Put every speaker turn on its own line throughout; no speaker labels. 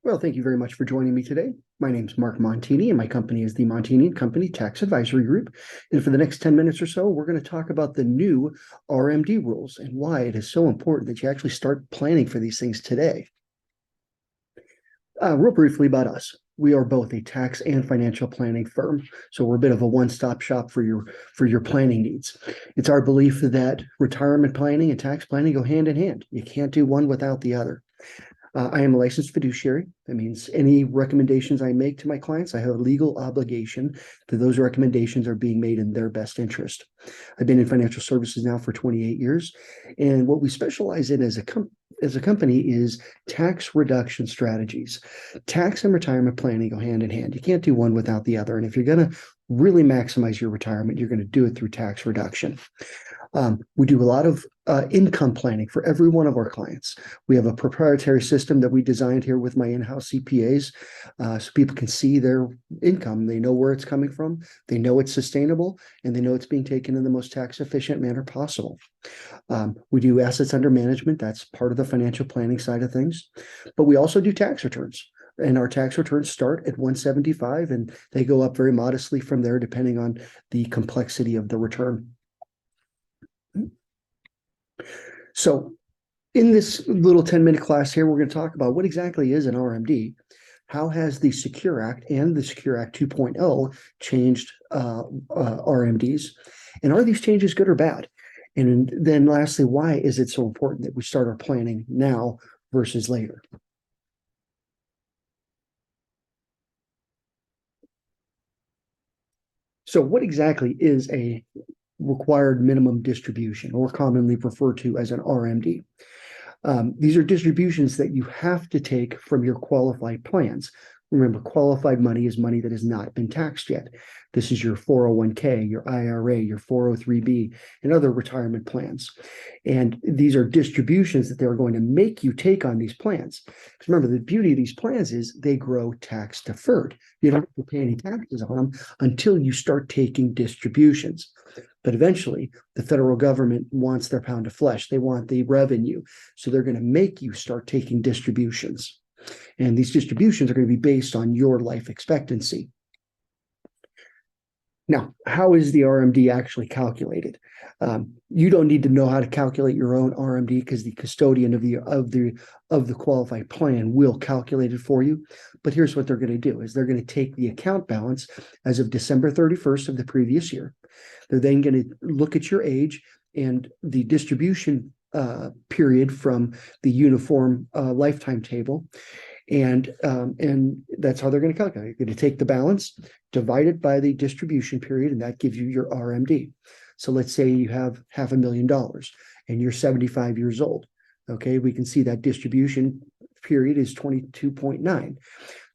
Well, thank you very much for joining me today. My name is Mark Montini, and my company is the Montini & Company Tax Advisory Group. And for the next 10 minutes or so, we're going to talk about the new RMD rules and why it is so important that you actually start planning for these things today. Real briefly about us. We are both a tax and financial planning firm, so we're a bit of a one-stop shop for your planning needs. It's our belief that retirement planning and tax planning go hand in hand. You can't do one without the other. I am a licensed fiduciary. That means any recommendations I make to my clients, I have a legal obligation that those recommendations are being made in their best interest. I've been in financial services now for 28 years, and what we specialize in as a company is tax reduction strategies. Tax and retirement planning go hand in hand. You can't do one without the other. And if you're going to really maximize your retirement, you're going to do it through tax reduction. We do a lot of income planning for every one of our clients. We have a proprietary system that we designed here with my in-house CPAs, so people can see their income. They know where it's coming from, they know it's sustainable, and they know it's being taken in the most tax-efficient manner possible. We do assets under management. That's part of the financial planning side of things. But we also do tax returns. And our tax returns start at 175, and they go up very modestly from there, depending on the complexity of the return. So in this little 10-minute class here, we're going to talk about what exactly is an RMD, how has the Secure Act and the Secure Act 2.0 changed RMDs, and are these changes good or bad? And then lastly, why is it so important that we start our planning now versus later? So what exactly is a required minimum distribution, or commonly referred to as an RMD? These are distributions that you have to take from your qualified plans. Remember, qualified money is money that has not been taxed yet. This is your 401k, your IRA, your 403b, and other retirement plans. And these are distributions that they're going to make you take on these plans. Because remember, the beauty of these plans is they grow tax deferred. You don't have to pay any taxes on them until you start taking distributions. But eventually, the federal government wants their pound of flesh. They want the revenue. So they're going to make you start taking distributions. And these distributions are going to be based on your life expectancy. Now, how is the RMD actually calculated? You don't need to know how to calculate your own RMD, because the custodian of the qualified plan will calculate it for you. But here's what they're going to do: is they're going to take the account balance as of December 31st of the previous year. They're then going to look at your age and the distribution period from the uniform lifetime table. And that's how they're going to calculate. You're going to take the balance, divide it by the distribution period, and that gives you your RMD. So let's say you have $500,000 and you're 75 years old. Okay, we can see that distribution period is 22.9.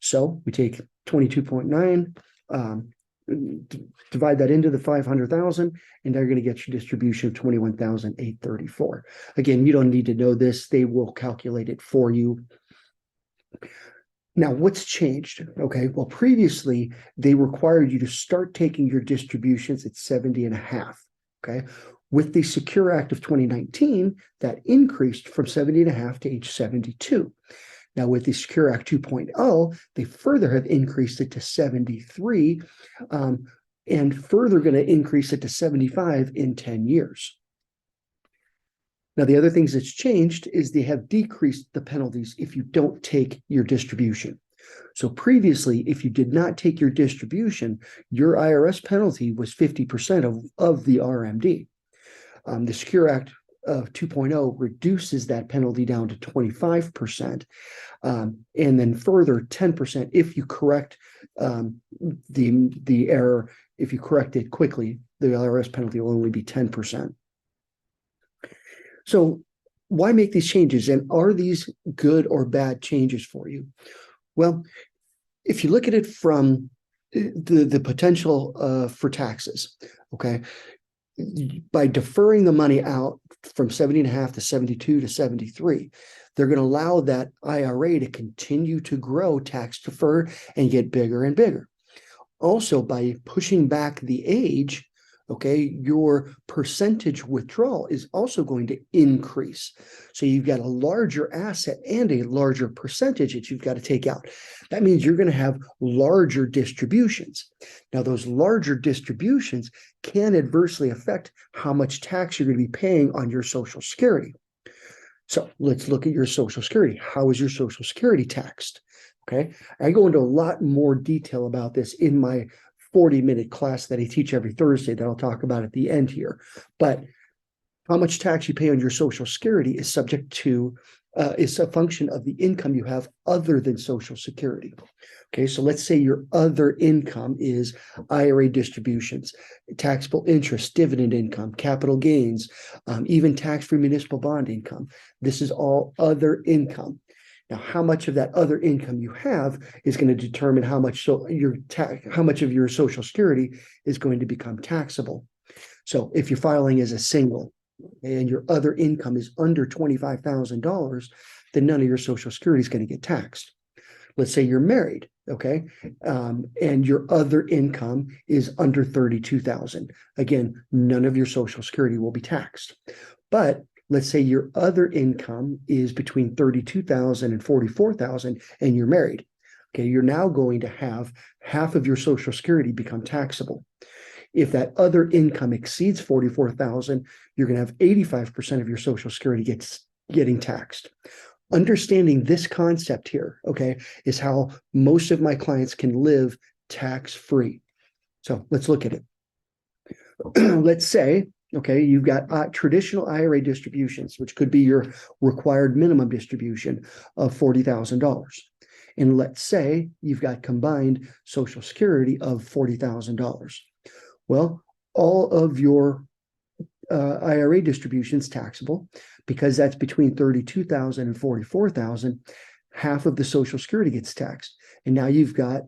So we take 22.9, divide that into the 500,000, and they're going to get your distribution of 21,834. Again, you don't need to know this. They will calculate it for you. Now, what's changed? Okay, well, previously, they required you to start taking your distributions at 70 and a half. Okay, with the Secure Act of 2019, that increased from 70 and a half to age 72. Now, with the Secure Act 2.0, they further have increased it to 73, and further going to increase it to 75 in 10 years. Now, the other things that's changed is they have decreased the penalties if you don't take your distribution. So previously, if you did not take your distribution, your IRS penalty was 50% of the RMD. The Secure Act of 2.0 reduces that penalty down to 25%, and then further 10% if you correct the error. If you correct it quickly, the IRS penalty will only be 10%. So why make these changes, and are these good or bad changes for you? Well, if you look at it from the potential for taxes, okay, by deferring the money out from 70 and a half to 72 to 73, they're going to allow that IRA to continue to grow tax deferred and get bigger and bigger. Also, by pushing back the age okay, your percentage withdrawal is also going to increase. So you've got a larger asset and a larger percentage that you've got to take out. That means you're going to have larger distributions. Now, those larger distributions can adversely affect how much tax you're going to be paying on your Social Security. So let's look at your Social Security. How is your Social Security taxed? Okay, I go into a lot more detail about this in my 40-minute class that I teach every Thursday that I'll talk about at the end here. But how much tax you pay on your Social Security is subject to, is a function of the income you have other than Social Security. Okay, so let's say your other income is IRA distributions, taxable interest, dividend income, capital gains, even tax-free municipal bond income. This is all other income. Now, how much of that other income you have is going to determine how much of your Social Security is going to become taxable. So if you're filing as a single and your other income is under $25,000, then none of your Social Security is going to get taxed. Let's say you're married, okay, and your other income is under $32,000. Again, none of your Social Security will be taxed. But let's say your other income is between $32,000 and $44,000 and you're married. Okay, you're now going to have half of your Social Security become taxable. If that other income exceeds $44,000, you're going to have 85% of your Social Security getting taxed. Understanding this concept here, okay, is how most of my clients can live tax-free. So let's look at it. Let's say, okay, you've got traditional IRA distributions, which could be your required minimum distribution of $40,000. And let's say you've got combined Social Security of $40,000. Well, all of your IRA distributions taxable because that's between $32,000 and $44,000. Half of the Social Security gets taxed, and now you've got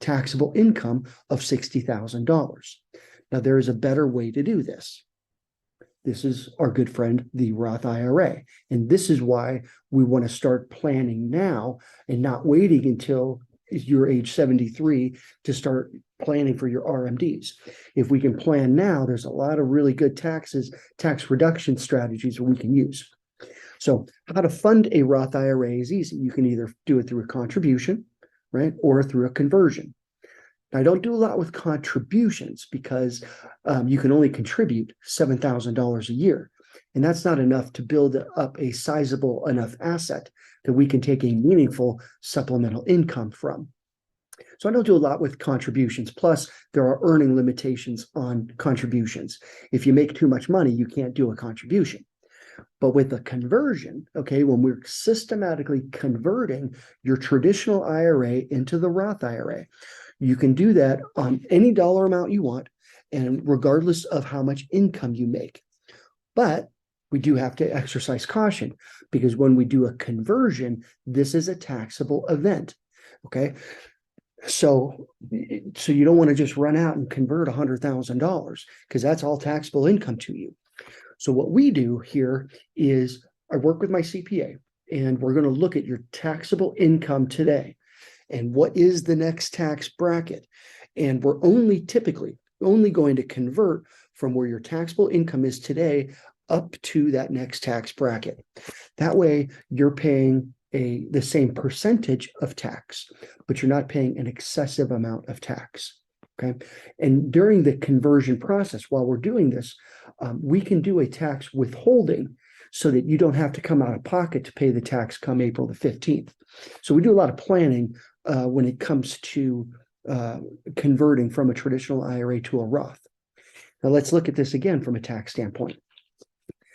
taxable income of $60,000. Now, there is a better way to do this. This is our good friend, the Roth IRA. And this is why we want to start planning now and not waiting until you're age 73 to start planning for your RMDs. If we can plan now, there's a lot of really good tax reduction strategies that we can use. So how to fund a Roth IRA is easy. You can either do it through a contribution, right, or through a conversion. I don't do a lot with contributions because you can only contribute $7,000 a year. And that's not enough to build up a sizable enough asset that we can take a meaningful supplemental income from. So I don't do a lot with contributions. Plus, there are earning limitations on contributions. If you make too much money, you can't do a contribution. But with a conversion, okay, when we're systematically converting your traditional IRA into the Roth IRA, you can do that on any dollar amount you want and regardless of how much income you make. But we do have to exercise caution because when we do a conversion, this is a taxable event, okay? So you don't want to just run out and convert $100,000 because that's all taxable income to you. So what we do here is I work with my CPA and we're going to look at your taxable income today and what is the next tax bracket. And we're typically only going to convert from where your taxable income is today up to that next tax bracket. That way you're paying the same percentage of tax, but you're not paying an excessive amount of tax. Okay. And during the conversion process, while we're doing this, we can do a tax withholding so that you don't have to come out of pocket to pay the tax come April the 15th. So we do a lot of planning when it comes to converting from a traditional IRA to a Roth. Now let's look at this again from a tax standpoint.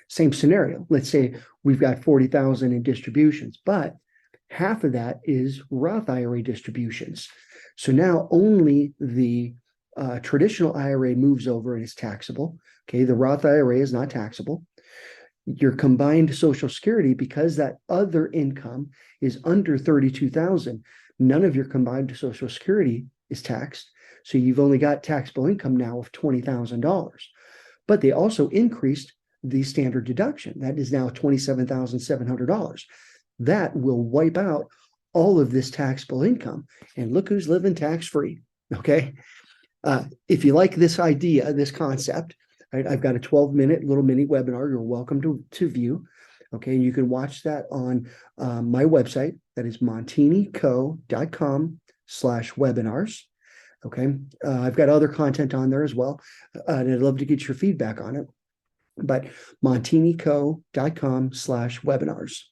Same scenario. Let's say we've got $40,000 in distributions, but half of that is Roth IRA distributions. So now only the traditional IRA moves over and is taxable. Okay, the Roth IRA is not taxable. Your combined Social Security, because that other income is under $32,000, none of your combined Social Security is taxed. So you've only got taxable income now of $20,000. But they also increased the standard deduction. That is now $27,700. That will wipe out all of this taxable income. And look who's living tax-free, okay? If you like this idea, this concept, right, I've got a 12-minute little mini webinar you're welcome to view. Okay, and you can watch that on my website. That is montinico.com/webinars. Okay, I've got other content on there as well, and I'd love to get your feedback on it. But montinico.com/webinars.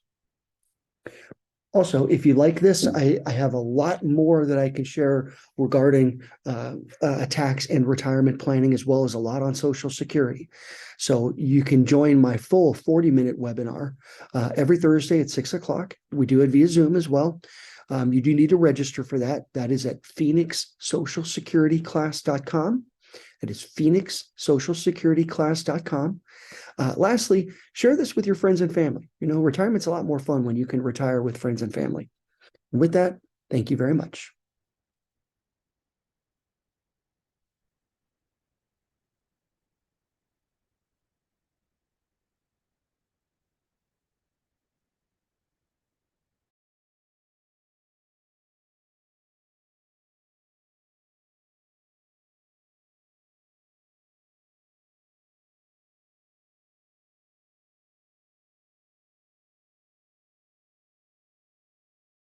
Also, if you like this, I have a lot more that I can share regarding tax and retirement planning, as well as a lot on Social Security. So you can join my full 40-minute webinar every Thursday at 6 o'clock. We do it via Zoom as well. You do need to register for that. That is at phoenixsocialsecurityclass.com. That is phoenixsocialsecurityclass.com. Lastly, share this with your friends and family. Retirement's a lot more fun when you can retire with friends and family. With that, thank you very much.